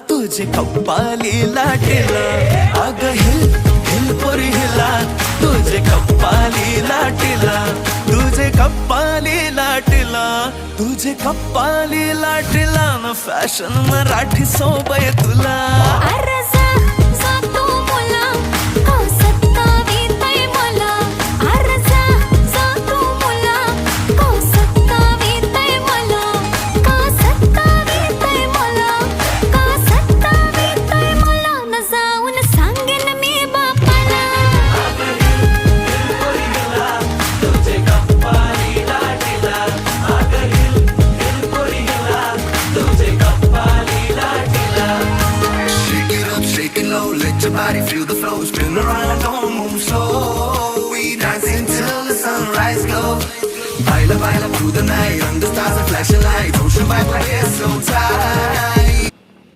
तुझे कप्पाली लाटेला अग हिल हिल पोरी हिला तुझे कप्पाली लाटेला तुझे कप्पाली लाटेला तुझे कप्पाली लाटेला न फॅशन मराठी सोबय तुला Let your body feel the flow. Spin around, don't move slow. We dancing till the sunrise glow. Baila, baila through the night. Under stars and flashing lights. Ocean vibe like it's so tight.